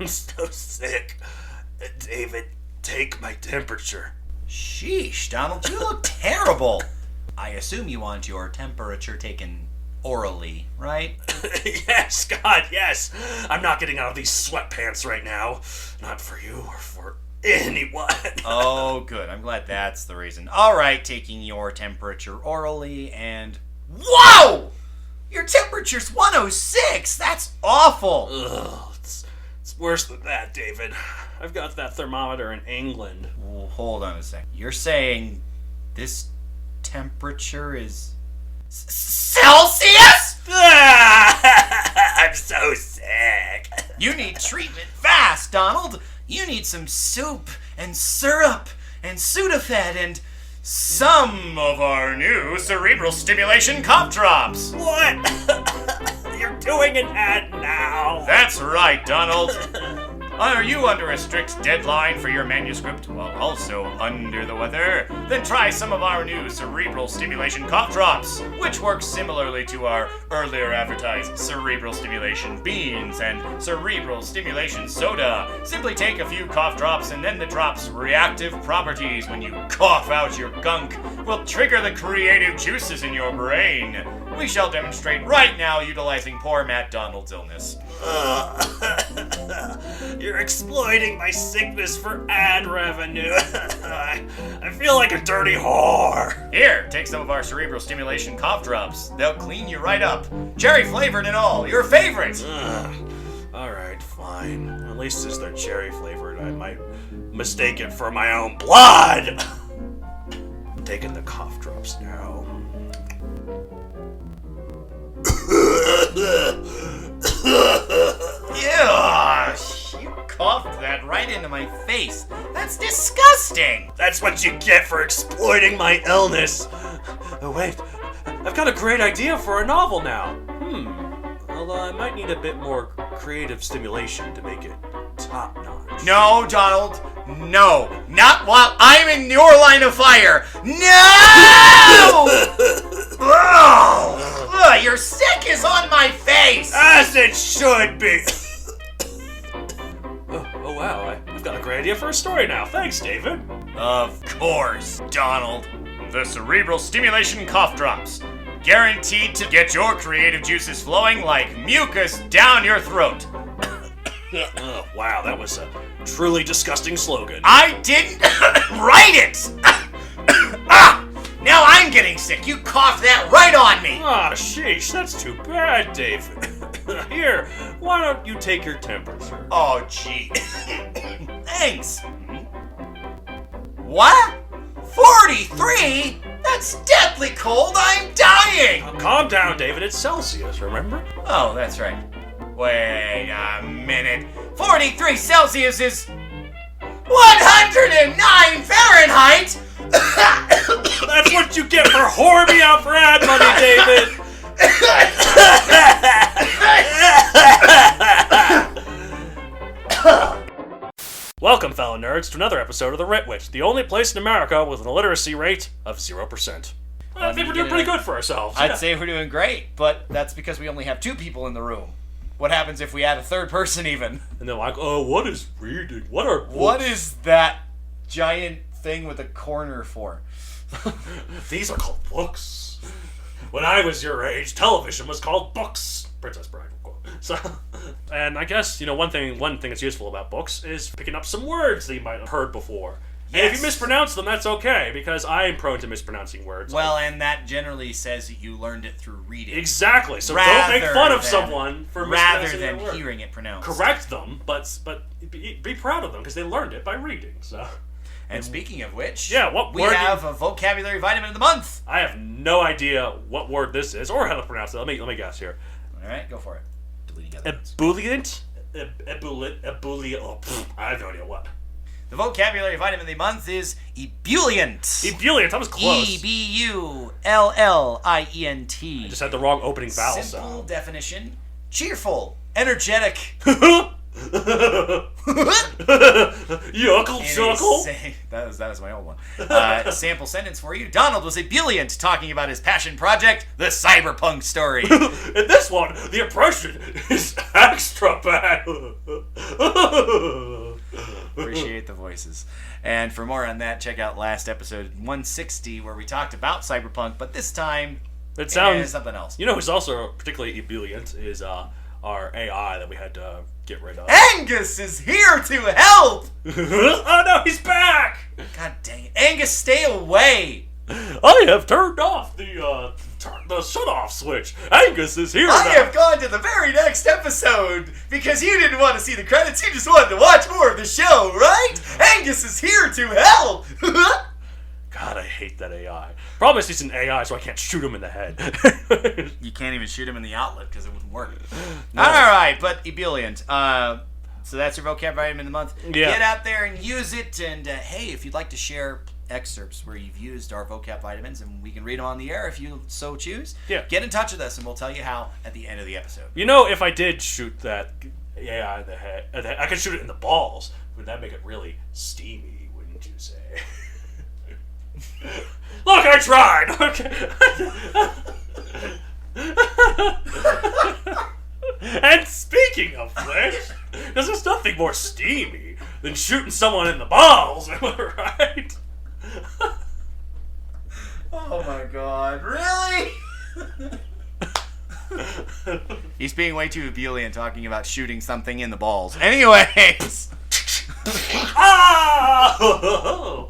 I'm so sick. David, take my temperature. Sheesh, Donald, you look terrible. I assume you want your temperature taken orally, right? Yes, God, yes. I'm not getting out of these sweatpants right now. Not for you or for anyone. Oh, good. I'm glad that's the reason. All right, taking your temperature orally and... Whoa! Your temperature's 106. That's awful. Ugh, it's worse than that, David. I've got that thermometer in England. Well, hold on a sec. You're saying this temperature is... Celsius? I'm so sick. You need treatment fast, Donald. You need some soup and syrup and Sudafed and some of our new Cerebral Stimulation cough drops. What? You're doing an ad now. That's right, Donald. Are you under a strict deadline for your manuscript while also under the weather? Then try some of our new Cerebral Stimulation cough drops, which work similarly to our earlier advertised Cerebral Stimulation beans and Cerebral Stimulation soda. Simply take a few cough drops and then the drops' reactive properties when you cough out your gunk will trigger the creative juices in your brain. We shall demonstrate right now utilizing poor Matt Donald's illness. You're exploiting my sickness for ad revenue. I feel like a dirty whore. Here, take some of our Cerebral Stimulation cough drops. They'll clean you right up. Cherry flavored and all, your favorite. Alright, fine. At least as they're cherry flavored, I might mistake it for my own blood. I'm taking the cough drops now. Ew, you coughed that right into my face. That's disgusting. That's what you get for exploiting my illness. Oh wait, I've got a great idea for a novel now. Although I might need a bit more creative stimulation to make it top-notch. No, Donald. No. Not while I'm in your line of fire. No! Oh, your sick is on my face. As it should be. Oh wow, I've got a great idea for a story now. Thanks, David. Of course, Donald. The Cerebral Stimulation cough drops. Guaranteed to get your creative juices flowing like mucus down your throat. Oh, wow, that was a truly disgusting slogan. I didn't write it! Now I'm getting sick. You coughed that right on me. Ah, sheesh, that's too bad, David. Here, why don't you take your temperature? Oh, gee. Thanks. What? 43? That's deadly cold. I'm dying. Calm down, David. It's Celsius, remember? Oh, that's right. Wait a minute. 43 Celsius is 109 Fahrenheit? That's what you get for whoring me out for ad money, David. Welcome, fellow nerds, to another episode of The Ritwit, the only place in America with an illiteracy rate of 0%. I think we're doing pretty good for ourselves. I'd say we're doing great, but that's because we only have 2 people in the room. What happens if we add a 3rd person even? And they're like, oh, what is reading? What are books? What is that giant thing with a corner for? These are called books. When I was your age, television was called books. Princess Bride. So, and I guess, one thing that's useful about books is picking up some words that you might have heard before. Yes. And if you mispronounce them, that's okay, because I am prone to mispronouncing words. Well, and that generally says that you learned it through reading. Exactly. So don't make fun of someone for mispronouncing their word. Rather than hearing it pronounced. Correct them, but be proud of them, because they learned it by reading. So. And speaking of which, we have a vocabulary vitamin of the month. I have no idea what word this is or how to pronounce it. Let me guess here. All right, go for it. Ebullient? Oh, I have no idea what. The vocabulary vitamin of the month is ebullient. Ebullient, I was close. Ebullient. I just had the wrong opening vowel. Simple definition: cheerful, energetic. Yuckle chuckle. That was my old one. Sample sentence for you. Donald was ebullient talking about his passion project, the Cyberpunk story. In this one, the impression is extra bad. Appreciate the voices. And for more on that, check out last episode 160 where we talked about Cyberpunk, but this time It sounds something else. You know who's also particularly ebullient is our AI that we had to get rid of. Angus is here to help! Oh no, he's back! God dang it. Angus, stay away! I have turned off the shut-off switch. Angus is here I now. have gone to the very next episode because you didn't want to see the credits, you just wanted to watch more of the show, right? Angus is here to help! God, I hate that AI. Problem is he's an AI, so I can't shoot him in the head. You can't even shoot him in the outlet because it wouldn't work. No. Alright, but ebullient. So that's your vocab vitamin of the month. Yeah. Get out there and use it. And hey, if you'd like to share excerpts where you've used our vocab vitamins and we can read them on the air if you so choose, get in touch with us and we'll tell you how at the end of the episode. You know, if I did shoot that AI in the head, I could shoot it in the balls. Would that make it really steamy, wouldn't you say? Look, I tried! Okay. And speaking of which, there's nothing more steamy than shooting someone in the balls, am I right? Oh my god, really? He's being way too ebullient talking about shooting something in the balls. Anyways! Ah! Oh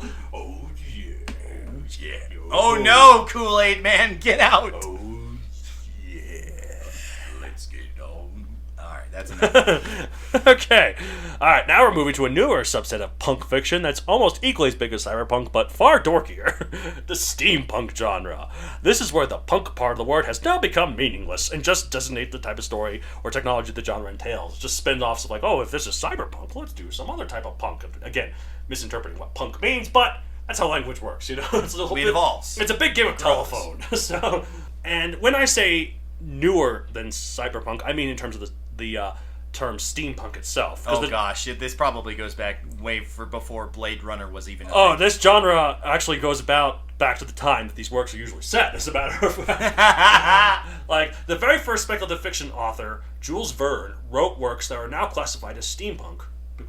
yeah. Oh yeah. Oh no, Kool-Aid man, get out! Oh yeah. Let's get it on. Alright, that's enough. Okay. Alright, now we're moving to a newer subset of punk fiction that's almost equally as big as cyberpunk, but far dorkier. The steampunk genre. This is where the punk part of the word has now become meaningless and just designate the type of story or technology the genre entails. Just spin-offs of like, oh, if this is cyberpunk, let's do some other type of punk. Again, misinterpreting what punk means, but that's how language works, you know? It's a It evolves. It's a big game of telephone. So, and when I say newer than cyberpunk, I mean in terms of the term steampunk itself. Oh gosh, this probably goes back way for before Blade Runner was even a thing. This genre actually goes back to the time that these works are usually set, as a matter of fact. Like, the very first speculative fiction author, Jules Verne, wrote works that are now classified as steampunk.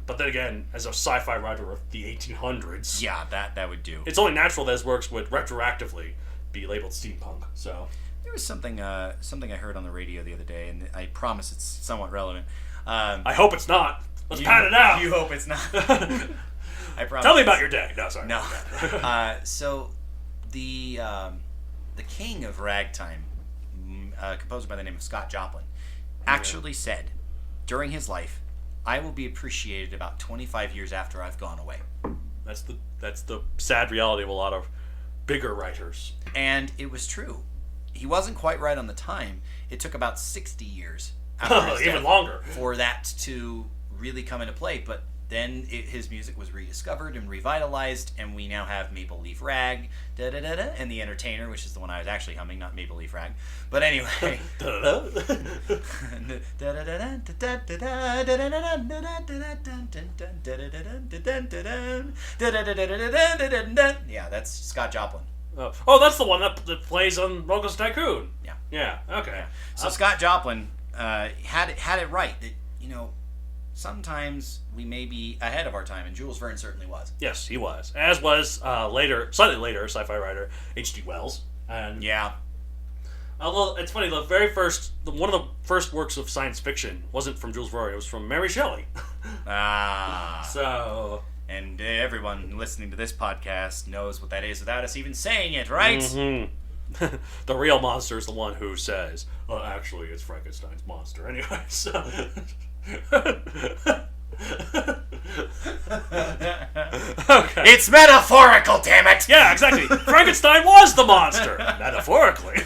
But then again, as a sci-fi writer of the 1800s... Yeah, that would do. It's only natural that his works would retroactively be labeled steampunk, so... There was something I heard on the radio the other day, and I promise it's somewhat relevant. I hope it's not. Let's pat it out. You hope it's not. I promise. Tell me about your day. No, sorry. No. So the king of ragtime, a composer by the name of Scott Joplin, actually said during his life, "I will be appreciated about 25 years after I've gone away." That's the sad reality of a lot of bigger writers. And it was true. He wasn't quite right on the time. It took about 60 years after his even death longer for that to really come into play. But then his music was rediscovered and revitalized, and we now have Maple Leaf Rag, and The Entertainer, which is the one I was actually humming, not Maple Leaf Rag. But anyway. Yeah, that's Scott Joplin. Oh, that's the one that plays on Roller Coaster Tycoon. Yeah. Yeah, okay. Yeah. So Scott Joplin had it right that, sometimes we may be ahead of our time, and Jules Verne certainly was. Yes, he was. As was slightly later, sci-fi writer H.G. Wells. And yeah. Although it's funny, one of the first works of science fiction wasn't from Jules Verne; it was from Mary Shelley. So. And everyone listening to this podcast knows what that is without us even saying it, right? Mm-hmm. The real monster is the one who says, "Well, actually, it's Frankenstein's monster." Anyway, so. Okay. It's metaphorical, damn it! Yeah, exactly. Frankenstein was the monster, metaphorically.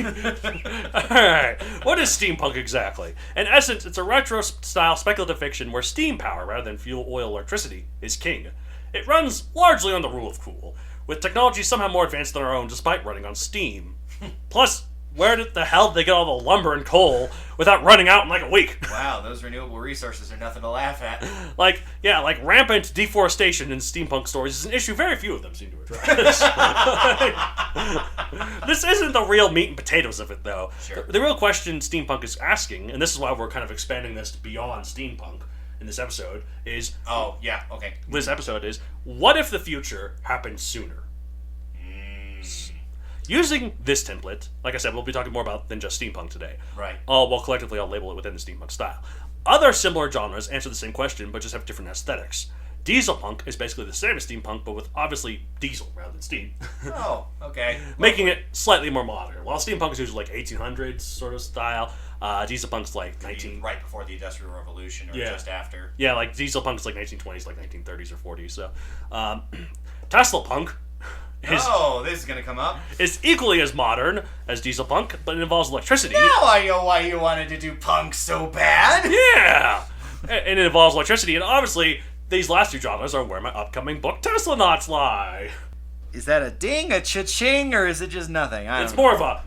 Alright, what is steampunk exactly? In essence, it's a retro-style speculative fiction where steam power, rather than fuel, oil, or electricity, is king. It runs largely on the rule of cool, with technology somehow more advanced than our own despite running on steam. Plus, where did the hell did they get all the lumber and coal without running out in like a week? Wow, those renewable resources are nothing to laugh at. Like rampant deforestation in steampunk stories is an issue very few of them seem to address. This isn't the real meat and potatoes of it, though. Sure. The real question steampunk is asking, and this is why we're kind of expanding this beyond steampunk in this episode, is... Oh, yeah, okay. This episode is, what if the future happened sooner? Using this template, like I said, we'll be talking more about than just steampunk today. Right. Well, collectively, I'll label it within the steampunk style. Other similar genres answer the same question, but just have different aesthetics. Dieselpunk is basically the same as steampunk, but with obviously diesel rather than steam. Oh, okay. Making it slightly more modern. While steampunk is usually like 1800s sort of style, dieselpunk's like 19... Right before the Industrial Revolution, or just after. Yeah, like dieselpunk's like 1920s, like 1930s or 40s. So, Tesla punk this is gonna come up. Is equally as modern as dieselpunk, but it involves electricity. Now I know why you wanted to do punk so bad. Yeah! And it involves electricity, and obviously, these last two genres are where my upcoming book Tesla Knots lie. Is that a ding, a cha-ching, or is it just nothing? It's more of a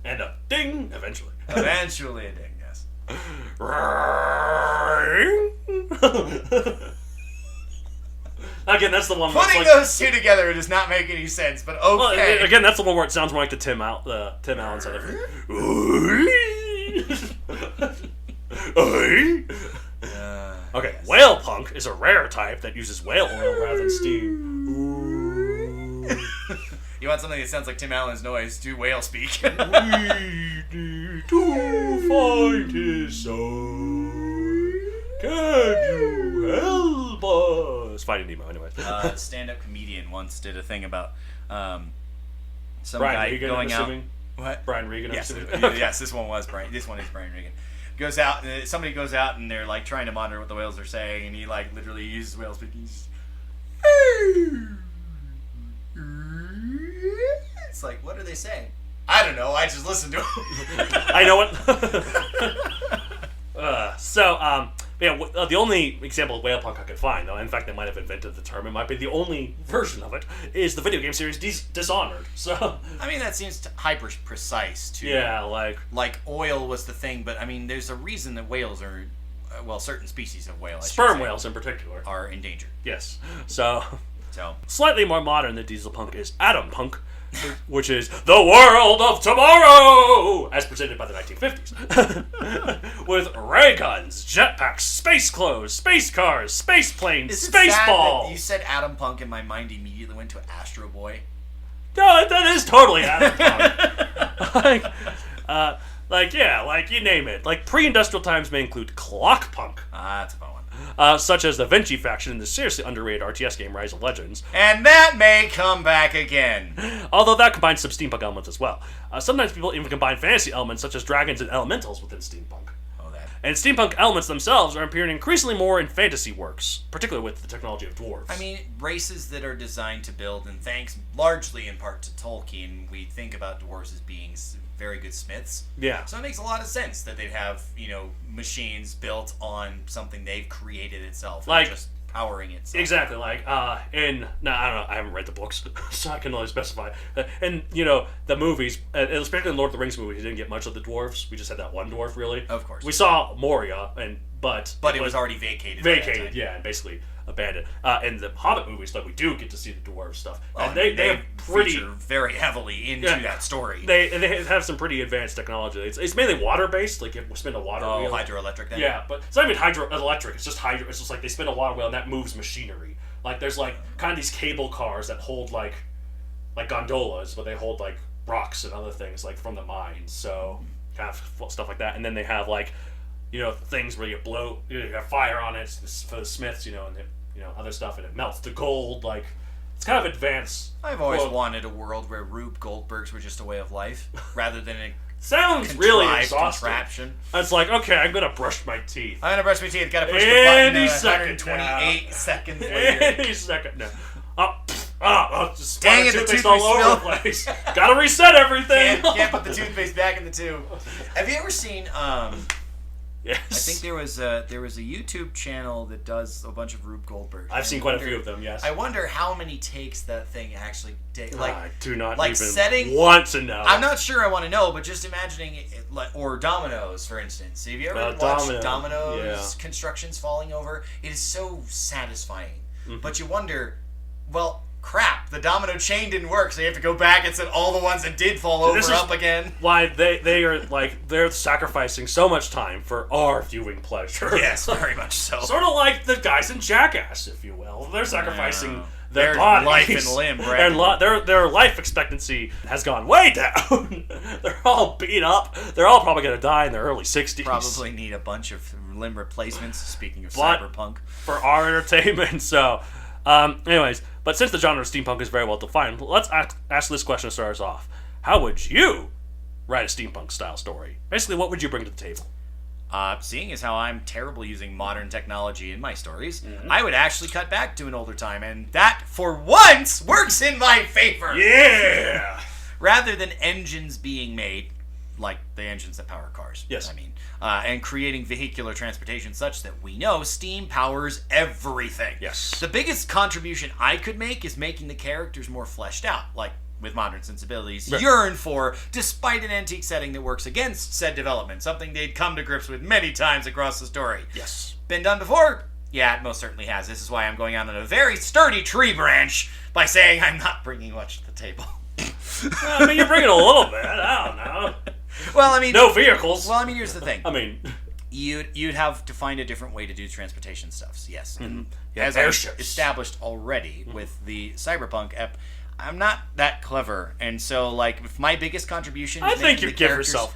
and a ding eventually. Eventually a ding, yes. Again, that's the one. Putting those two together, it does not make any sense. But okay. Well, again, that's the one where it sounds more like the Tim Allen side of it. Okay, whale punk is a rare type that uses whale oil rather than steam. You want something that sounds like Tim Allen's noise? Do whale speak. We need to find his son. Can you help us? Finding Nemo, anyway. Stand-up comedian once did a thing about some Brian guy Regan, going out. What? Brian Regan. Yes, Okay. yes. This one is Brian Regan. Goes out. Somebody goes out and they're like trying to monitor what the whales are saying, and he like literally uses whale speaking. It's like, what are they saying? I don't know. I just listened to them. I know what. The only example of whale punk I could find, though, in fact, they might have invented the term. It might be the only version of it. Is the video game series Dishonored? So. I mean, that seems hyper precise too. Yeah, like oil was the thing, but I mean, there's a reason that whales are, certain species of whale, sperm whales in particular, are endangered. Yes. So. Slightly more modern than dieselpunk is atom punk, which is the world of tomorrow, as presented by the 1950s. With ray guns, jetpacks, space clothes, space cars, space planes, space balls. You said atom punk, and my mind immediately went to Astro Boy. No, that is totally atom punk. You name it. Like pre-industrial times may include clock punk. That's a fun one. Such as the Vinci faction in the seriously underrated RTS game Rise of Legends. And that may come back again. Although that combines some steampunk elements as well. Sometimes people even combine fantasy elements such as dragons and elementals within steampunk. And steampunk elements themselves are appearing increasingly more in fantasy works, particularly with the technology of dwarves. I mean, races that are designed to build, and thanks largely in part to Tolkien, we think about dwarves as being very good smiths. Yeah. So it makes a lot of sense that they'd have, machines built on something they've created itself, like just powering itself. Exactly. Like, I don't know, I haven't read the books, so I can only specify. And, the movies, especially in Lord of the Rings movies, we didn't get much of the dwarves. We just had that one dwarf, really. Of course. We saw Moria, but it was already vacated. Vacated, yeah, and basically abandoned. In the Hobbit movies, we do get to see the dwarf stuff. Well, and they have feature very heavily into that story. They have some pretty advanced technology. It's mainly water-based, like you spin a water wheel. Hydroelectric then? Yeah, but it's not even hydroelectric, it's just it's just like they spin a water wheel and that moves machinery. Like there's like kind of these cable cars that hold like gondolas, but they hold like rocks and other things like from the mines, so kind of stuff like that. And then they have like things where you have fire on it for the smiths, and other stuff, and it melts the gold. Like it's kind of advanced. I've always wanted a world where Rube Goldbergs were just a way of life rather than a sounds really exhausting. Contraption. It's like, okay, I'm gonna brush my teeth. I'm gonna brush my teeth. Gotta push the button. Any second 128 seconds later. Any second now. Just dang it, the toothpaste all over the place. Gotta reset everything. Can't put the toothpaste back in the tube. Have you ever seen Yes. I think there was a YouTube channel that does a bunch of Rube Goldberg. I've seen quite a few of them, yes. I wonder how many takes that thing actually takes. Like, I do not like even setting, want to know. I'm not sure I want to know, but just imagining it, or dominoes, for instance. Have you ever watched dominoes constructions falling over? It is so satisfying. Mm-hmm. But you wonder, well, crap, the domino chain didn't work, so you have to go back and set all the ones that did fall over up again. Why they are like, they're sacrificing so much time for our viewing pleasure. Yes, very much so. Sort of like the guys in Jackass, if you will. They're sacrificing their bodies, life and limb, right? And their life expectancy has gone way down. They're all beat up. They're all probably going to die in their early 60s. Probably need a bunch of limb replacements, speaking of cyberpunk. For our entertainment, so... anyways, but since the genre of steampunk is very well defined, let's ask this question to start us off. How would you write a steampunk-style story? Basically, what would you bring to the table? Seeing as how I'm terrible using modern technology in my stories, I would actually cut back to an older time, and that, for once, works in my favor! Yeah! Rather than engines being made, like the engines that power cars. Yes. I mean, and creating vehicular transportation such that we know steam powers everything. Yes. The biggest contribution I could make is making the characters more fleshed out, like with modern sensibilities, yearn for, despite an antique setting that works against said development, something they'd come to grips with many times across the story. Yes. Been done before? Yeah, it most certainly has. This is why I'm going out on a very sturdy tree branch by saying I'm not bringing much to the table. I mean, you're bringing a little bit. I don't know. Well, I mean... No vehicles. Well, I mean, here's the thing. I mean... You'd have to find a different way to do transportation stuffs, yes. And as I've established already with the Cyberpunk ep, I'm not that clever. And so, like, if my biggest contribution is I think you give yourself...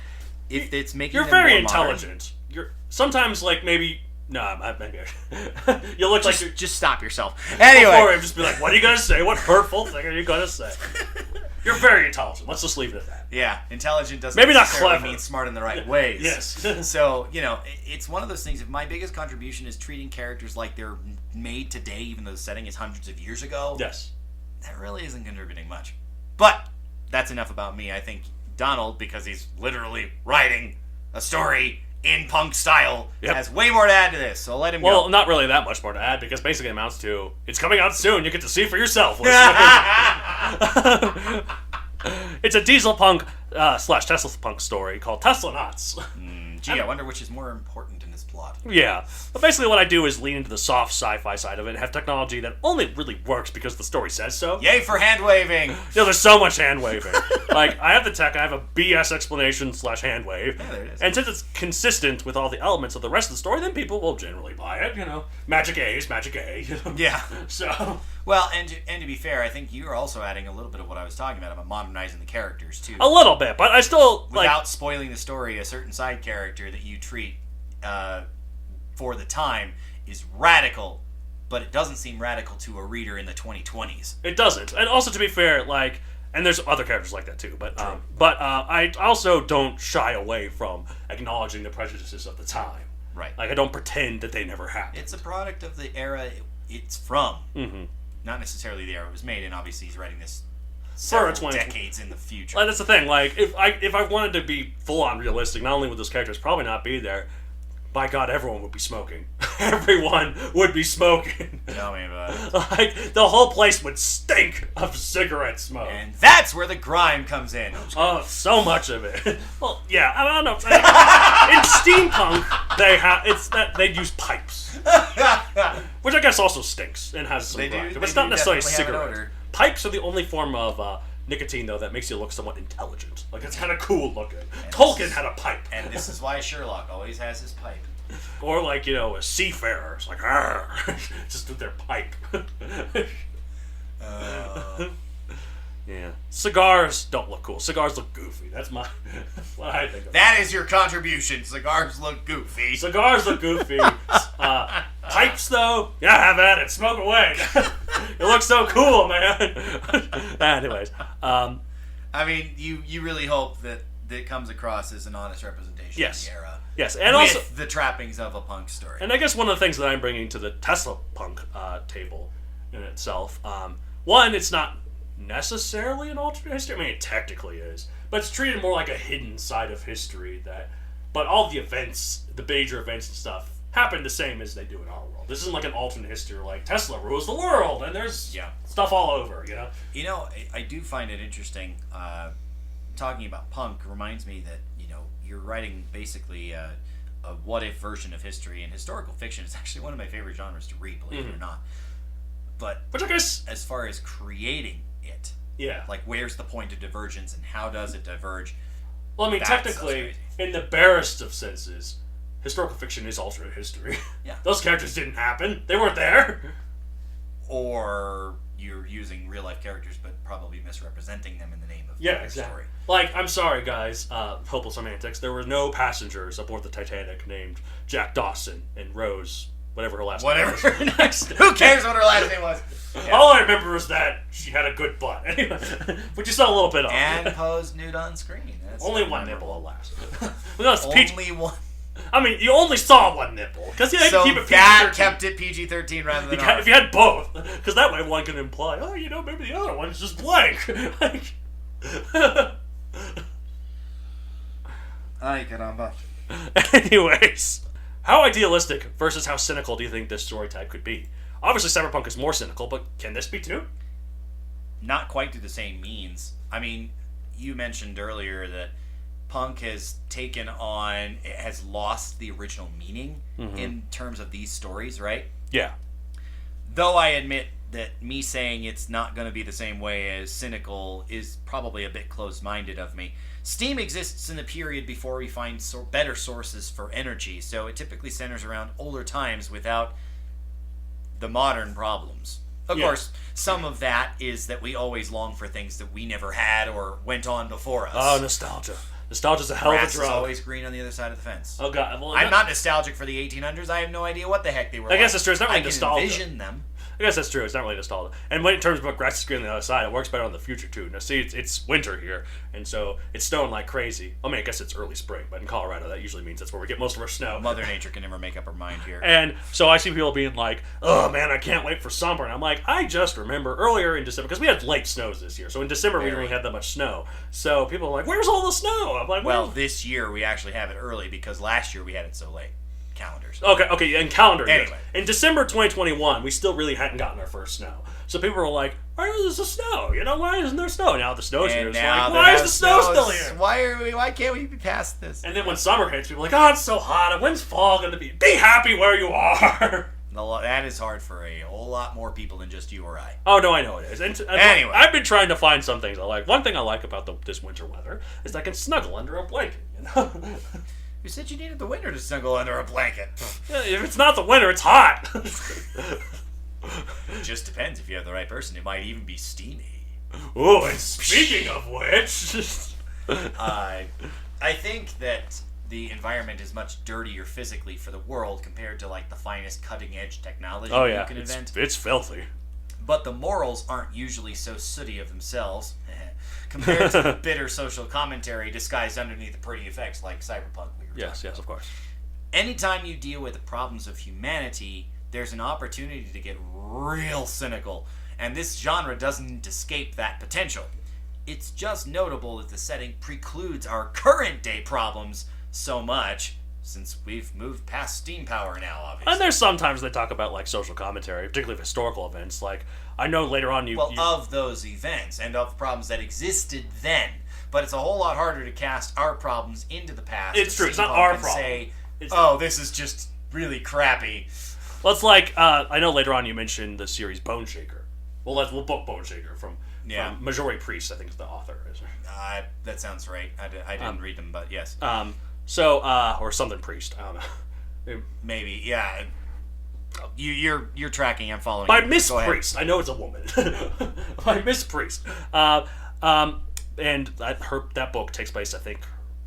If it's making You're them very more intelligent. Modern, You're... Sometimes, like, maybe... No, maybe you look like... Just stop yourself. Anyway. Before I'd just be like, what are you going to say? What hurtful thing are you going to say? You're very intelligent. Let's just leave it at that. Yeah, intelligent doesn't maybe not necessarily clever. mean smart in the right ways. Yes. So, you know, it's one of those things. If my biggest contribution is treating characters like they're made today, even though the setting is hundreds of years ago, Yes. that really isn't contributing much. But that's enough about me. I think Donald, because he's literally writing a story in punk style, has way more to add to this, so let him go. Well, not really that much more to add, because basically it amounts to, it's coming out soon, you get to see for yourself. It's a diesel punk slash Tesla punk story called Tesla Knots. Gee, I wonder which is more important in this plot. Yeah. But basically what I do is lean into the soft sci-fi side of it and have technology that only really works because the story says so. Yay for hand-waving! There's so much hand-waving. Like, I have the tech, I have a BS explanation slash hand-wave. Yeah, there it is. And since it's consistent with all the elements of the rest of the story, then people will generally buy it, you know. Magic A is Magic A. You know? Yeah. So... Well, and to be fair, I think you're also adding a little bit of what I was talking about modernizing the characters, too. A little bit, but I still, without spoiling the story, a certain side character that you treat for the time is radical, but it doesn't seem radical to a reader in the 2020s. It doesn't. And also, to be fair, like... And there's other characters like that, too. But I also don't shy away from acknowledging the prejudices of the time. Right. Like, I don't pretend that they never happened. It's a product of the era it's from. Mm-hmm. Not necessarily the era it was made in. Obviously, he's writing this several decades in the future. Like, that's the thing. Like, if I wanted to be full-on realistic, not only would those characters probably not be there, by God, everyone would be smoking. Everyone would be smoking. Tell me about it. Like, the whole place would stink of cigarette smoke. And that's where the grime comes in. Oh, so much of it. Well, yeah, I don't know. In steampunk, they use pipes. Which I guess also stinks and has some grime. But it's not necessarily a cigarette. Pipes are the only form of nicotine, though, that makes you look somewhat intelligent. Like, it's kind of cool looking. And Tolkien had a pipe. And this is why Sherlock always has his pipe. Or, like, you know, a seafarer. It's like, just with their pipe. Yeah. Cigars don't look cool. Cigars look goofy. That's what I think of. That is your contribution. Cigars look goofy. Cigars look goofy. Pipes, though, yeah, have at it. Smoke away. It looks so cool, man. Anyways. I mean, you really hope that it comes across as an honest representation of the era. Yes, and with also the trappings of a punk story. And I guess one of the things that I'm bringing to the Tesla punk table in itself, one, it's not necessarily an alternate history. I mean, it technically is, but it's treated more like a hidden side of history that but all the events, the major events and stuff, happen the same as they do in our world. This isn't like an alternate history, like Tesla rules the world, and there's stuff all over, you know? You know, I do find it interesting, talking about punk reminds me that, you know, you're writing basically a what-if version of history, and historical fiction is actually one of my favorite genres to read, believe it or not. But which I guess, as far as creating it, like where's the point of divergence and how does it diverge? Well, I mean, technically, in the barest of senses, historical fiction is alternate history. Yeah. Those characters didn't happen. They weren't there. Or you're using real-life characters but probably misrepresenting them in the name of the story. Like, I'm sorry, guys, hopeless semantics, there were no passengers aboard the Titanic named Jack Dawson and Rose, whatever her last name was. Who cares what her last name was? Yeah. All I remember is that she had a good butt. Anyway, but you saw a little bit of and posed nude on screen. That's only one nipple, alas. Only one. I mean, you only saw one nipple because you had to keep it PG-13. That kept it PG-13 rather than if you had both, because that way one can imply, oh, you know, maybe the other one's just blank. Like, ay, caramba. Anyways, how idealistic versus how cynical do you think this story type could be? Obviously, Cyberpunk is more cynical, but can this be too? Not quite through the same means. I mean, you mentioned earlier that punk has lost the original meaning in terms of these stories, right? Yeah. Though I admit that me saying it's not going to be the same way as cynical is probably a bit closed-minded of me. Steam exists in the period before we find better sources for energy, so it typically centers around older times without the modern problems. Of course, some of that is that we always long for things that we never had or went on before us. Oh, nostalgia. Nostalgia's a hell of a drug. Grass is always green on the other side of the fence. Oh, God. Well, I'm not nostalgic for the 1800s. I have no idea what the heck they were I guess it's true. It's not really I can nostalgia. envision them. I guess that's true. It's not really nostalgia. And when in terms of what grass is green on the other side, it works better on the future, too. Now, see, it's winter here, and so it's snowing like crazy. I mean, I guess it's early spring, but in Colorado, that usually means that's where we get most of our snow. Mother Nature can never make up her mind here. And so I see people being like, oh, man, I can't wait for summer. And I'm like, I just remember earlier in December, because we had late snows this year, so in December we didn't really have that much snow. So people are like, where's all the snow? I'm like, well, this year we actually have it early, because last year we had it so late. Calendars. Okay, in calendar. Anyway. Yes. In December 2021, we still really hadn't gotten our first snow. So people were like, why is there snow? You know, why isn't there snow? Now the snow's here. It's like, why is the snow still here? Why can't we be past this? And then when summer hits, people are like, oh, it's so hot. When's fall going to be? Be happy where you are. That is hard for a whole lot more people than just you or I. Oh, no, I know it is. And anyway. I've been trying to find some things I like. One thing I like about this winter weather is I can snuggle under a blanket, you know? You said you needed the winter to snuggle under a blanket. Yeah, if it's not the winter, it's hot. It just depends if you have the right person. It might even be steamy. Oh, and speaking of which... I think that the environment is much dirtier physically for the world compared to like the finest cutting-edge technology you can invent. It's filthy. But the morals aren't usually so sooty of themselves compared to the bitter social commentary disguised underneath the pretty effects like Cyberpunk we were Yes, of course. Anytime you deal with the problems of humanity, there's an opportunity to get real cynical, and this genre doesn't escape that potential. It's just notable that the setting precludes our current day problems so much, since we've moved past steam power now, obviously. And there's sometimes they talk about like social commentary, particularly of historical events. Like, I know later on of those events and of problems that existed then. But it's a whole lot harder to cast our problems into the past. It's true. It's not our problem. Say, this is just really crappy. Well, it's like, I know later on you mentioned the series Bone Shaker. We'll book Bone Shaker from Cherie Priest, I think is the author. That sounds right. I didn't read them, but yes. Or something Priest. I don't know. Maybe, yeah. You're tracking. I'm following. By Miss Priest. I know it's a woman. By Miss Priest. And that book takes place, I think,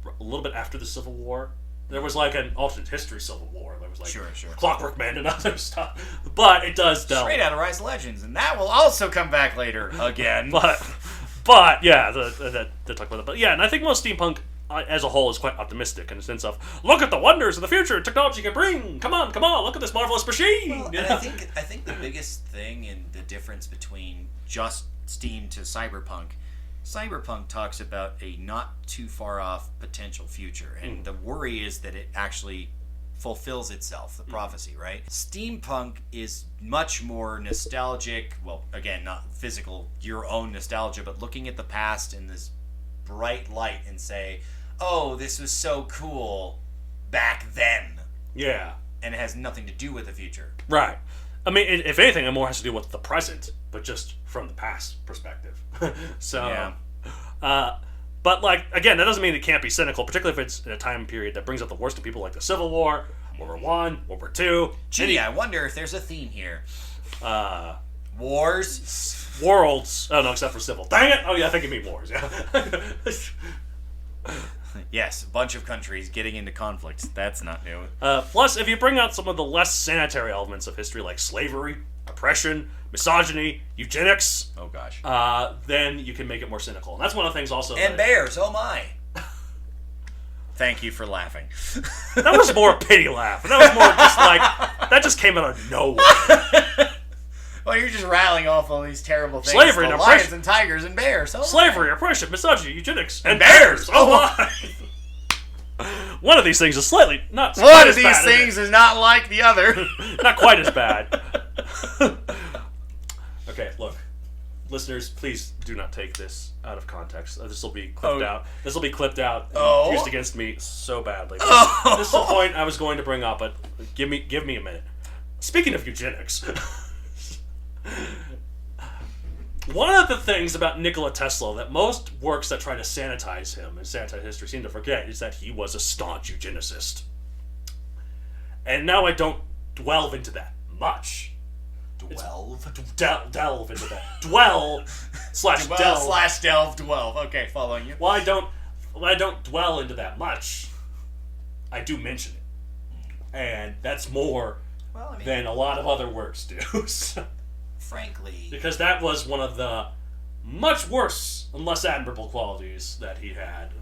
a little bit after the Civil War. There was like an alternate history Civil War. There was like sure. Clockwork Man and other stuff. But it does delve. Straight out of Rise of Legends, and that will also come back later again. but yeah, they talk about that. But yeah, and I think most steampunk as a whole is quite optimistic in the sense of, look at the wonders of the future technology can bring. Come on, look at this marvelous machine. Well, and I think the biggest thing in the difference between just Steam to Cyberpunk Cyberpunk talks about a not too far off potential future, and the worry is that it actually fulfills itself, the prophecy, right? Steampunk is much more nostalgic, well, again, not physical, your own nostalgia, but looking at the past in this bright light and say, oh, this was so cool back then. Yeah. And it has nothing to do with the future. Right. I mean, if anything, it more has to do with the present, but just from the past perspective. So, yeah. But, like, again, that doesn't mean it can't be cynical, particularly if it's in a time period that brings out the worst in people, like the Civil War, World War I, World War II. Gee, I wonder if there's a theme here. Wars? Worlds. Oh, no, except for civil. Dang it! Oh, yeah, I think you mean wars, yeah. Yes, a bunch of countries getting into conflict. That's not new. Plus, if you bring out some of the less sanitary elements of history, like slavery, oppression, misogyny, eugenics... Oh, gosh. Then you can make it more cynical. And that's one of the things also... And bears, oh my. Thank you for laughing. That was more a pity laugh. That was more just like... That just came out of nowhere. Well, you're just rattling off all these terrible things. Slavery and oppression. Lions and tigers and bears. Oh, slavery, oppression, misogyny, eugenics, and bears. Oh my! One of these things is slightly not. One of these things is not like the other. Not quite as bad. Okay, look, listeners, please do not take this out of context. This will be clipped out. This will be clipped out and used against me so badly. This is the point I was going to bring up, but give me a minute. Speaking of eugenics. One of the things about Nikola Tesla that most works that try to sanitize him and sanitize history seem to forget is that he was a staunch eugenicist. And now I don't delve into that much. Delve into that. Dwell slash delve. Delve. Okay, following you. Well, I don't dwell into that much. I do mention it. And that's more than a lot of other works do. So. Frankly, because that was one of the much worse and less admirable qualities that he had.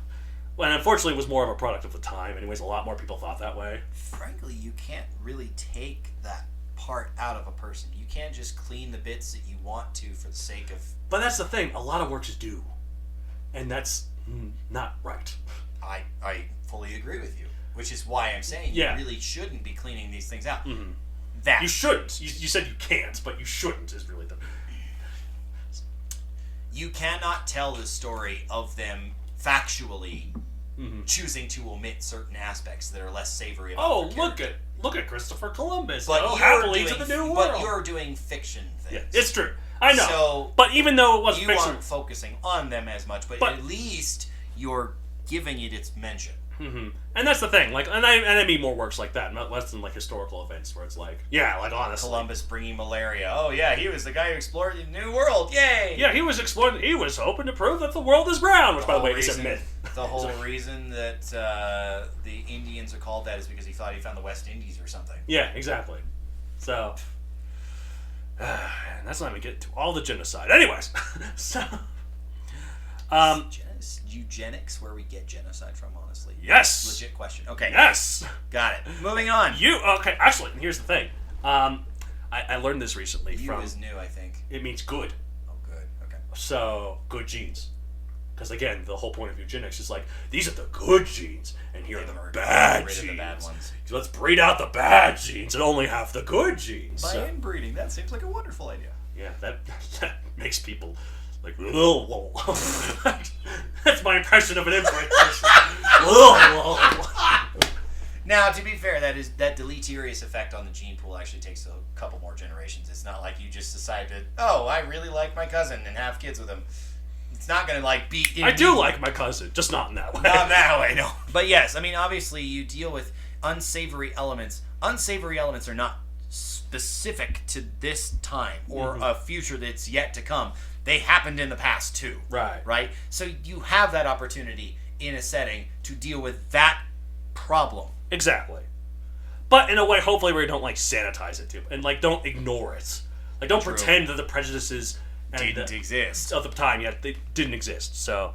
And unfortunately, it was more of a product of the time. Anyways, a lot more people thought that way. Frankly, you can't really take that part out of a person. You can't just clean the bits that you want to for the sake of... But that's the thing. A lot of works do. And that's not right. I fully agree with you. Which is why I'm saying you really shouldn't be cleaning these things out. Mm-hmm. That. You shouldn't. You said you can't, but you shouldn't is really the... You cannot tell the story of them factually choosing to omit certain aspects that are less savory about look at Christopher Columbus. But happily to the New World. But you're doing fiction things. Yeah, it's true. I know. So but even though it was fiction... You aren't focusing on them as much, but at least you're giving it its mention. Mm-hmm. And that's the thing, like, and I mean more works like that, not less than like historical events where it's like, like honestly, Columbus bringing malaria. Oh yeah, he was the guy who explored the New World. Yay! Yeah, he was exploring. He was hoping to prove that the world is round, which, by the way, is a myth. The whole reason that the Indians are called that is because he thought he found the West Indies or something. Yeah, exactly. So, that's not even getting to all the genocide. Anyways, so, eugenics, where we get genocide from, honestly. Yes. Legit question. Okay. Yes. Got it. Moving on. Okay, actually, here's the thing. I learned this recently from... is new, I think. It means good. Oh, good. Okay. So, good genes. Because, again, the whole point of eugenics is like, these are the good genes, and here are the bad genes. Rid of the bad ones. So let's breed out the bad genes and only have the good genes. By inbreeding, that seems like a wonderful idea. Yeah, that makes people... Like, that's my impression of an inbred person. Now, to be fair, that deleterious effect on the gene pool actually takes a couple more generations. It's not like you just decide to, I really like my cousin and have kids with him. It's not going to, like, be... I do like my cousin, just not in that way. Not that way, no. But yes, I mean, obviously, you deal with unsavory elements. Unsavory elements are not specific to this time or a future that's yet to come. They happened in the past, too. Right. Right? So you have that opportunity in a setting to deal with that problem. Exactly. But in a way, hopefully, where you don't, like, sanitize it, too. And, like, don't ignore it. Like, don't pretend that the prejudices... didn't exist. Of the time, they didn't exist, so...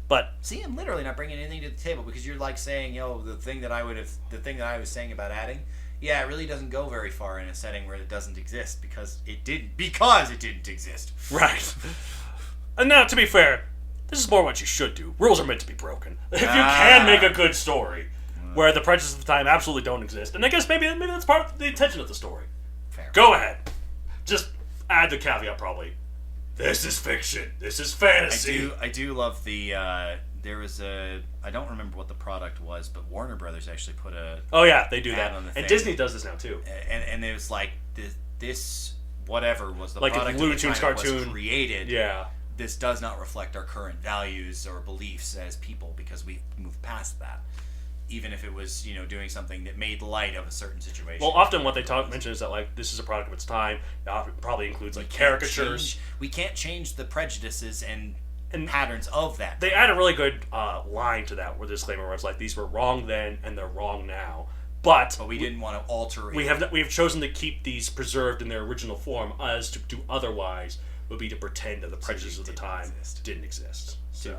But... See, I'm literally not bringing anything to the table, because you're, like, saying, the thing that I was saying about adding... Yeah, it really doesn't go very far in a setting where it doesn't exist because it didn't exist. Right. And now, to be fair, this is more what you should do. Rules are meant to be broken. If you can make a good story where the prejudices of the time absolutely don't exist, and I guess maybe that's part of the intention of the story. Fair. Go ahead. Just add the caveat, probably. This is fiction. This is fantasy. I do love the. There was I don't remember what the product was, but Warner Brothers actually put a. Oh yeah, they do that, on the and thing. Disney does this now too. And it was like this whatever was the like product Looney at the time Tunes it was cartoon created. Yeah. This does not reflect our current values or beliefs as people because we've moved past that. Even if it was, doing something that made light of a certain situation. Well, often what they mention is that like this is a product of its time. It probably includes like caricatures. We can't change the prejudices and patterns of that. They add a really good line to that, where the disclaimer was like, these were wrong then and they're wrong now. But we didn't want to alter it. We have chosen to keep these preserved in their original form, as to do otherwise would be to pretend that the prejudices of the time didn't exist. So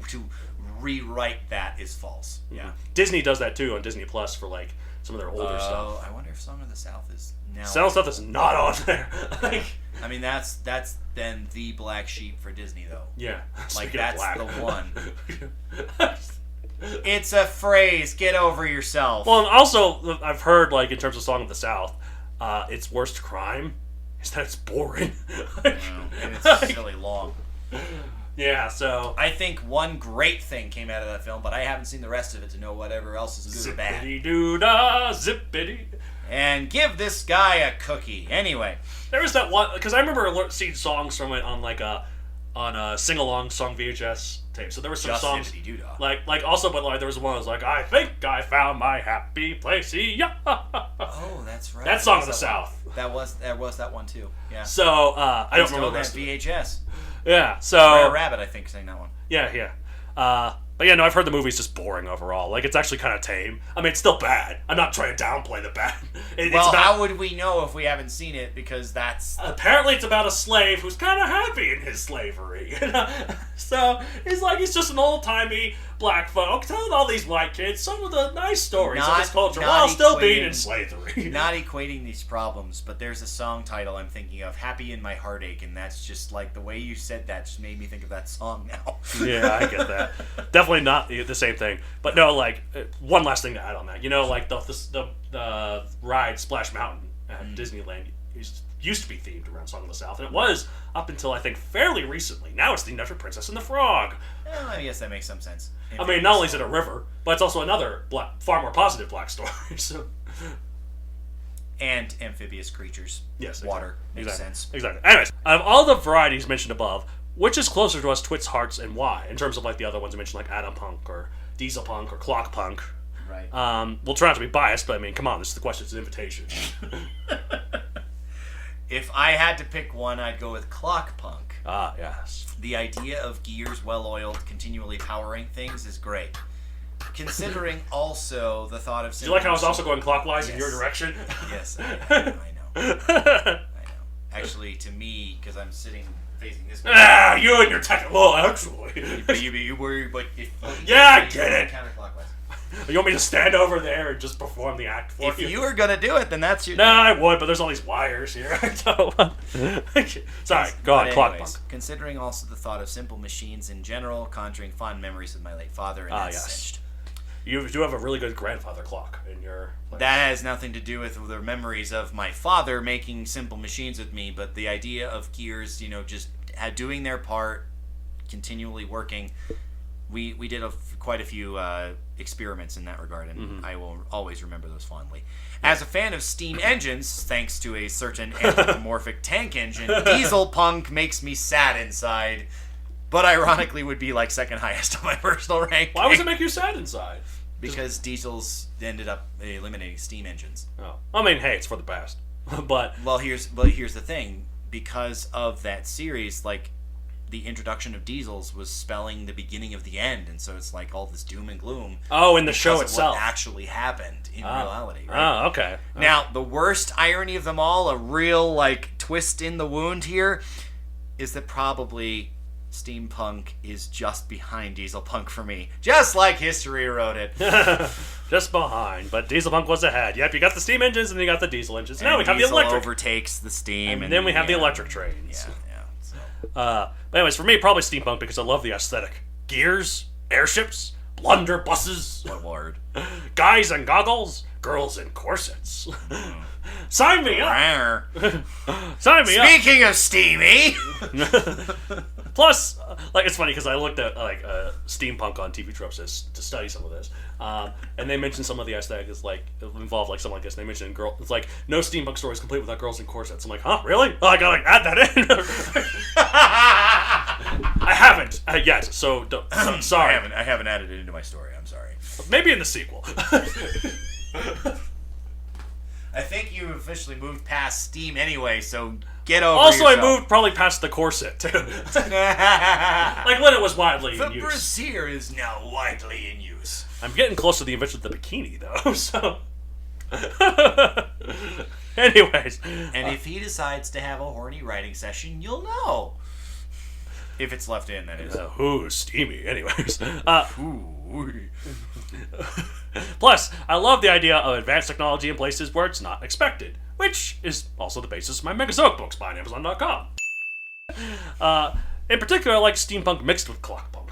to rewrite that is false. Yeah. Disney does that too on Disney Plus for like some of their older stuff. I wonder if Song of the South is now. Some stuff that's not on there. I mean, that's then the black sheep for Disney, though. Yeah, like that's the one. It's a phrase. Get over yourself. Well, and also I've heard like in terms of Song of the South, its worst crime is that it's boring. And it's really long. Yeah, so I think one great thing came out of that film, but I haven't seen the rest of it to know whatever else is good or bad. Zippity-doo-dah, zippity. And give this guy a cookie. Anyway, there was that one because I remember seeing songs from it on like a sing-along song VHS tape. So there were some songs like also, but like there was one that was like, I think I found my happy place. Yeah. Oh, that's right. That Song of the South. That was that one too. Yeah. So I don't remember the rest of it. VHS. Yeah, so Rare Rabbit, I think, sang that one. Yeah. But yeah, no, I've heard the movie's just boring overall. Like, it's actually kind of tame. I mean, it's still bad. I'm not trying to downplay the bad. How would we know if we haven't seen it? Because that's... Apparently it's about a slave who's kind of happy in his slavery. So, he's just an old-timey black folk telling all these white kids some of the nice stories of his culture while still being in slavery. Not equating these problems, but there's a song title I'm thinking of, Happy in My Heartache, and that's just like, the way you said that just made me think of that song now. Yeah, I get that. Definitely not the same thing. But no, like, one last thing to add on that. Like, the ride Splash Mountain at Disneyland used to be themed around Song of the South, and it was up until, I think, fairly recently. Now it's themed after Princess and the Frog. Well, I guess that makes some sense. I mean, not only is it a river, but it's also another far more positive black story. So. And amphibious creatures. Yes, water. Makes sense. Exactly. Anyways, out of all the varieties mentioned above, which is closer to us twits, hearts, and why? In terms of like the other ones I mentioned, like Atom Punk or Diesel Punk or Clock Punk. Right. We'll try not to be biased, but I mean, come on, this is the question, it's an invitation. If I had to pick one, I'd go with Clock Punk. Ah, yes. The idea of gears well-oiled, continually powering things is great. Considering also the thought of... Do you like how I was also going clockwise in your direction? Yes, I know. Actually, to me, because I'm sitting facing this way... You and your technical... Well, actually. But you worry, but... Yeah, I get it. Counterclockwise. You want me to stand over there and just perform the act for you? If you were going to do it, then that's your... No, I would, but there's all these wires here. Sorry, go on, Clock Punk. Considering also the thought of simple machines in general, conjuring fond memories of my late father, and that's cinched. You do have a really good grandfather clock in your place. That has nothing to do with the memories of my father making simple machines with me, but the idea of gears, just doing their part, continually working. We did quite a few experiments in that regard, and I will always remember those fondly. As a fan of steam engines, thanks to a certain anthropomorphic tank engine, Diesel Punk makes me sad inside, but ironically would be like second highest on my personal ranking. Why would it make you sad inside? Because diesels ended up eliminating steam engines. Oh, I mean, hey, it's for the best. But here's the thing. Because of that series, like, the introduction of diesels was spelling the beginning of the end, and so it's like all this doom and gloom. Oh, in the show itself. What actually happened in reality, right? Oh, okay. Now, the worst irony of them all, a real, like, twist in the wound here, is that probably Steampunk is just behind Diesel Punk for me. Just like history wrote it. Just behind, but Diesel Punk was ahead. Yep, you got the steam engines and you got the diesel engines. And now we have the electric. Overtakes the steam. And then we have the electric trains. Yeah. But anyways, for me, probably steampunk because I love the aesthetic. Gears, airships, blunderbusses, What word? guys in goggles, girls in corsets. Sign me up! Rawr. Sign me up! Speaking of steamy, Plus, like, it's funny because I looked at steampunk on TV tropes to study some of this, and they mentioned some of the aesthetics like involved like something like this. And they mentioned it's like no steampunk story is complete without girls in corsets. I'm like, huh, really? Oh, I gotta add that in. I haven't yet, so sorry. I haven't added it into my story. I'm sorry. Maybe in the sequel. I think you officially moved past Steam anyway, so get over Also, yourself. I moved probably past the corset too. Like when it was widely The in use. brassiere is now widely in use. I'm getting close to the invention of the bikini, though, so... Anyways. And if he decides to have a horny writing session, you'll know. If it's left in, that is. Ooh, steamy. Anyways. Ooh. Plus, I love the idea of advanced technology in places where it's not expected, which is also the basis of my Megazoic books by Amazon.com. In particular, I like steampunk mixed with clockpunk,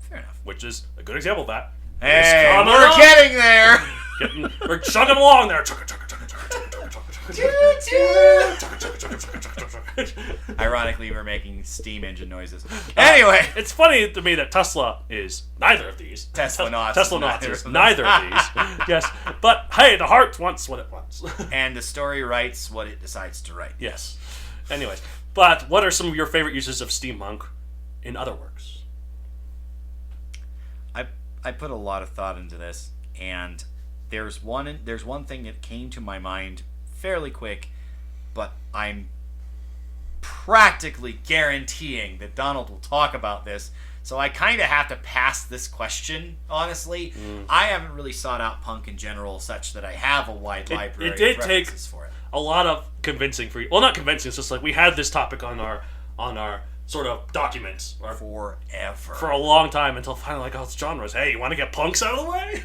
Fair enough. which is a good example of that. Hey, coming we're up. getting there. We're chugging along there. Ironically, we're making steam engine noises. Anyway, It's funny to me that Tesla is neither of these. Tesla not. Tesla not is neither of these. Yes, but hey, the heart wants what it wants. And the story writes what it decides to write. Yes. Anyways, but what are some of your favorite uses of steampunk in other works? I put a lot of thought into this, and there's one thing that came to my mind fairly quick, but I'm practically guaranteeing that Donald will talk about this, so I kind of have to pass this question, honestly. I haven't really sought out punk in general such that I have a wide library it did of take references for it. a lot of convincing for you. Well, not convincing. It's just like we had this topic on our sort of documents Forever. for a long time until finally like, oh, it's genres. Hey, you want to get punks out of the way?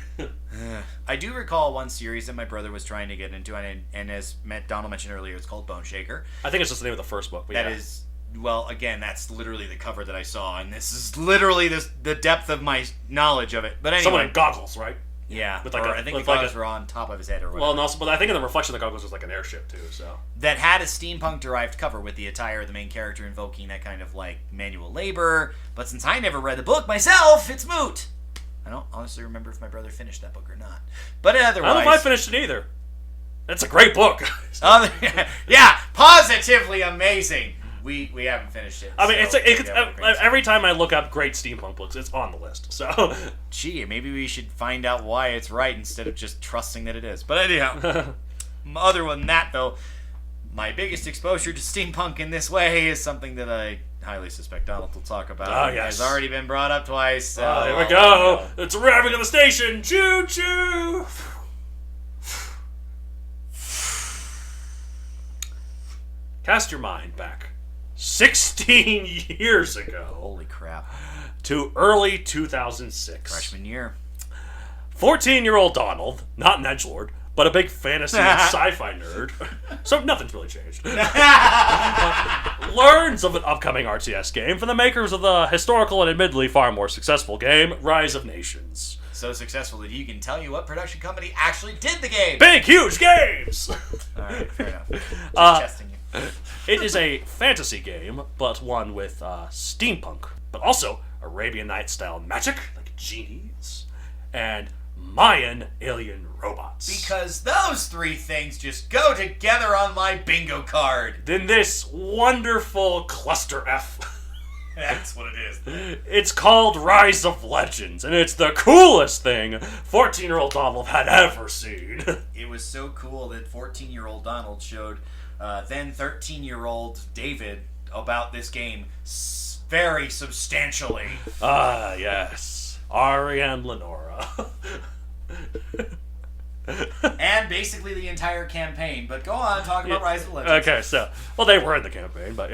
I do recall one series that my brother was trying to get into, and as Donald mentioned earlier, it's called Bone Shaker. I think it's just the name of the first book. But That is, well, again, that's literally the cover that I saw, and this is literally the depth of my knowledge of it. But anyway, someone in goggles, right? yeah, with like or a- I think the with like goggles a- were on top of his head or whatever. Well, and also, but I think in the reflection of the goggles was like an airship too. So That had a steampunk-derived cover with the attire of the main character invoking that kind of like manual labor. But since I never read the book myself, it's moot. I don't honestly remember if my brother finished that book or not. But I otherwise, don't know if I finished it either. It's a great book. yeah, positively amazing. We haven't finished it. I mean, so it's we haven't finished it. every time I look up great steampunk books, it's on the list. So Gee, maybe we should find out why it's right instead of just trusting that it is. But anyhow, other than that, though, my biggest exposure to steampunk in this way is something that I highly suspect Donald will talk about. Oh, It yes. has already been brought up twice. So there we go. It's arriving at the station. Choo choo. Cast your mind back 16 years ago Holy crap. to early 2006. Freshman year. 14-year-old Donald, not an edgelord, but a big fantasy and sci-fi nerd, so nothing's really changed, learns of an upcoming RTS game from the makers of the historical and admittedly far more successful game, Rise of Nations. So successful that he can tell you what production company actually did the game. Big, huge games! Alright, fair enough. Just testing you. It is a fantasy game, but one with steampunk, but also Arabian Nights-style magic, like genies, and Mayan alien robots. Because those three things just go together on my bingo card. Then this wonderful cluster F. That's what it is. It's called Rise of Legends, and it's the coolest thing 14-year-old Donald had ever seen. It was so cool that 14-year-old Donald showed then 13-year-old David about this game very substantially. Ah, yes. Ari and Lenora. And basically the entire campaign. But go on, talk about Rise of Legends. Okay, so, well, they were in the campaign, but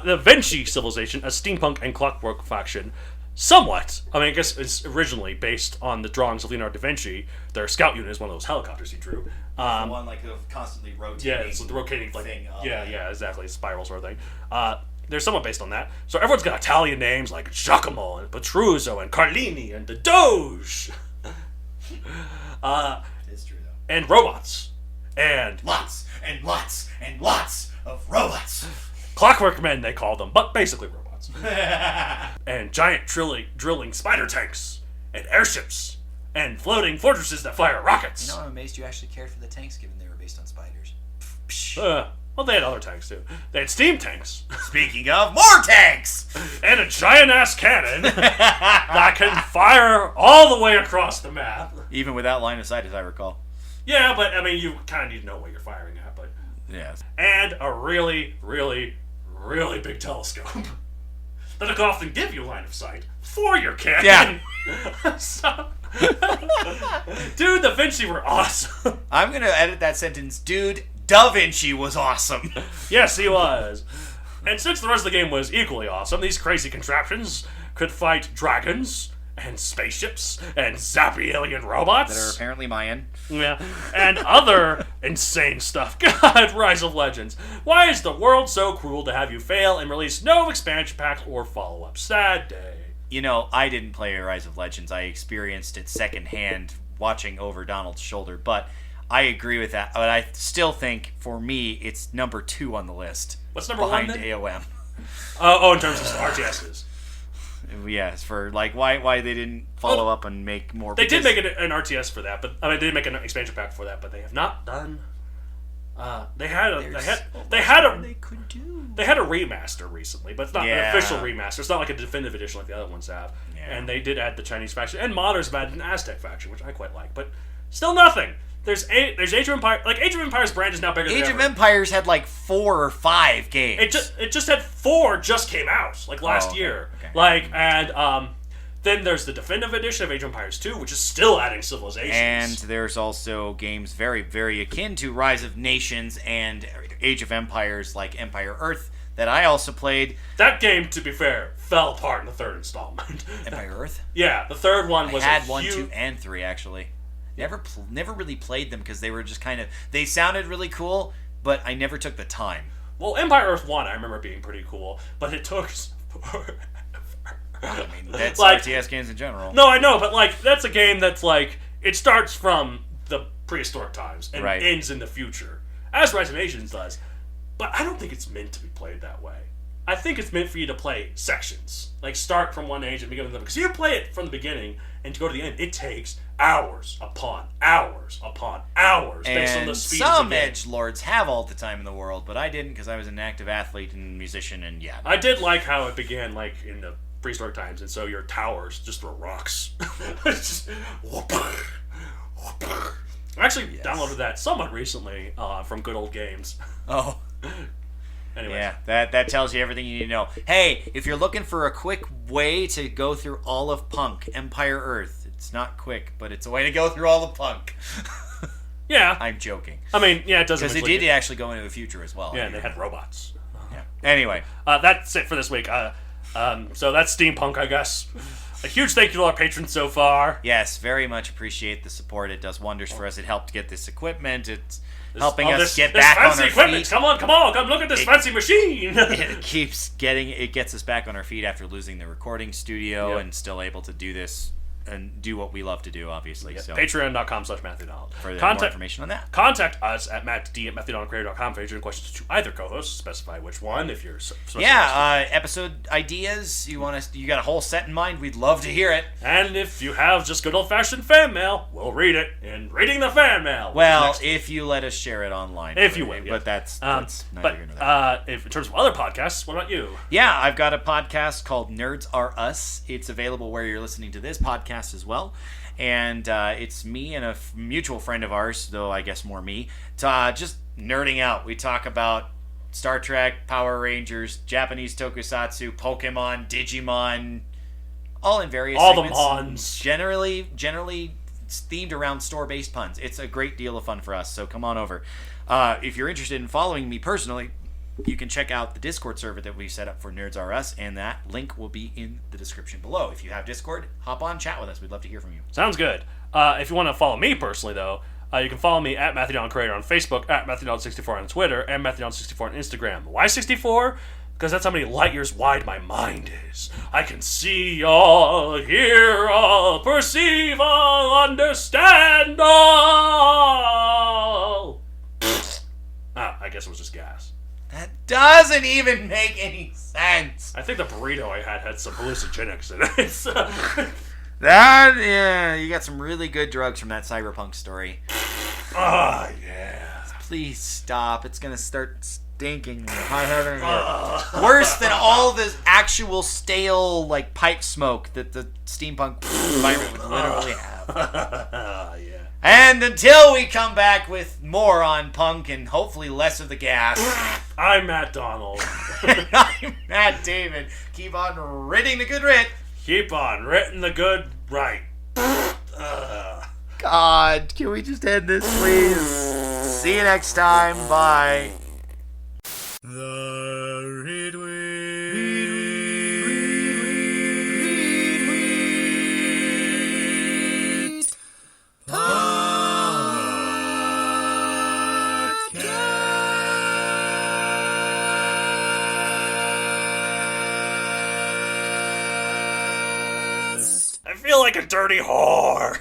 the Vinci civilization, a steampunk and clockwork faction, somewhat. I mean, I guess it's originally based on the drawings of Leonardo da Vinci. Their scout unit is one of those helicopters he drew. The one like of constantly rotating. Yeah, it's the rotating like thing. yeah, exactly, spiral sort of thing. they're somewhat based on that. So everyone's got Italian names like Giacomo and Petruzzo and Carlini and the Doge. It's true, though. And robots. And Lots and lots and lots of robots. Clockwork Men, they call them, but basically robots. And giant drilling spider tanks. And airships. And floating fortresses that fire rockets. You know, I'm amazed you actually cared for the tanks, given they were based on spiders. Well, they had other tanks, too. They had steam tanks. Speaking of, more tanks! And a giant-ass cannon that can fire all the way across the map. Even without line of sight, as I recall. Yeah, but, I mean, you kind of need to know what you're firing at, but... Yes. And a really, really, really big telescope that can often give you line of sight for your cannon. Yeah. So, dude, Da Vinci were awesome. I'm gonna edit that sentence. Dude, Da Vinci was awesome. Yes, he was. And since the rest of the game was equally awesome, these crazy contraptions could fight dragons and spaceships and zappy alien robots. That are apparently Mayan. Yeah, and other insane stuff. God, Rise of Legends. Why is the world so cruel to have you fail and release no expansion pack or follow-up? Sad day. You know, I didn't play Rise of Legends. I experienced it secondhand watching over Donald's shoulder, but I agree with that. But I still think, for me, it's number 2 on the list. What's number behind 1 then? AOM. Oh, in terms of RTSs. Yes, for like why they didn't follow up and make more. They did make an RTS for that, but I mean, they did make an expansion pack for that, but they have not done. They had a could do. They had a remaster recently, but it's not Yeah. an official remaster. It's not like a definitive edition like the other ones have. Yeah. And they did add the Chinese faction, and modders have added an Aztec faction, which I quite like, but still nothing. There's Age of Empires. Like Age of Empires brand is now bigger than Age ever. of Empires had like 4 or 5 games. It just had 4 just came out like last okay, year. okay. Like and then there's the definitive edition of Age of Empires 2, which is still adding civilizations. And there's also games very, very akin to Rise of Nations and Age of Empires, like Empire Earth, that I also played. That game, to be fair, fell apart in the 3rd installment. Empire Earth? Yeah, the 3rd one was I had 1, 2, and 3 actually. Never really played them because they were just kind of. They sounded really cool, but I never took the time. Well, Empire Earth 1 I remember being pretty cool, but it took forever. I mean, that's Like- RTS games in general. No, I know, but like that's a game that's like it starts from the prehistoric times and Right. ends in the future, as Rise of Nations does. But I don't think it's meant to be played that way. I think it's meant for you to play sections, like start from one age and begin with them. Because you play it from the beginning and to go to the end, it takes hours upon hours upon hours based on the And speed some of the game. edgelords have all the time in the world, but I didn't because I was an active athlete and musician, and yeah. I did like how it began, like in the prehistoric times, and so your towers just throw rocks. It's just, I actually downloaded that somewhat recently from Good Old Games. Oh. Anyway, Yeah, that tells you everything you need to know. Hey, if you're looking for a quick way to go through all of Punk, Empire Earth, it's not quick, but it's a way to go through all of Punk. yeah. I'm joking. I mean, yeah, it doesn't. Because it did actually go into the future as well. Yeah, and they had robots. Yeah. Anyway. That's it for this week. So that's Steampunk, I guess. A huge thank you to our patrons so far. Yes, very much appreciate the support. It does wonders for us. It helped get this equipment. It's helping us get back on our equipment. feet. Come look at this fancy machine. It gets us back on our feet after losing the recording studio Yep. and still able to do this and do what we love to do, obviously. Yeah, So Patreon.com/MatthewDonald. for more information on that. Contact us at mattd@MatthewDonaldCreator.com for any questions to either co-host. Specify which one if you're. Episode ideas. You got a whole set in mind? We'd love to hear it. And if you have just good old-fashioned fan mail, we'll read it in reading the fan mail. Well, if you let us share it online. If you will, yeah. But that's neither but here nor there. if in terms of other podcasts, what about you? Yeah, I've got a podcast called Nerds Are Us. It's available where you're listening to this podcast as well. And it's me and a mutual friend of ours, though I guess more me, just nerding out. We talk about Star Trek, Power Rangers, Japanese tokusatsu, Pokemon, Digimon, all in various All the segments. mons. Generally themed around store-based puns. It's a great deal of fun for us, so come on over. If you're interested in following me personally, you can check out the Discord server that we set up for Nerds R Us, and that link will be in the description below. If you have Discord, hop on, chat with us. We'd love to hear from you. Sounds good. If you want to follow me personally, though, you can follow me at MatthewDonald Creator on Facebook, at MatthewDonald64 on Twitter, and MatthewDonald64 on Instagram. Why 64? Because that's how many light years wide my mind is. I can see all, hear all, perceive all, understand all. I guess it was just gas. That doesn't even make any sense. I think the burrito I had some hallucinogenics in it. Yeah, you got some really good drugs from that Cyberpunk story. Ah, yeah. Please stop. It's going to start stinking. Worse than all the actual stale, like, pipe smoke that the steampunk environment would literally have. Yeah. And until we come back with more on punk and hopefully less of the gas, I'm Matt Donald. I'm Matt David. Keep on ridding the good writ. Keep on written the good right. God, can we just end this, please? See you next time. Bye. The I feel like a dirty whore.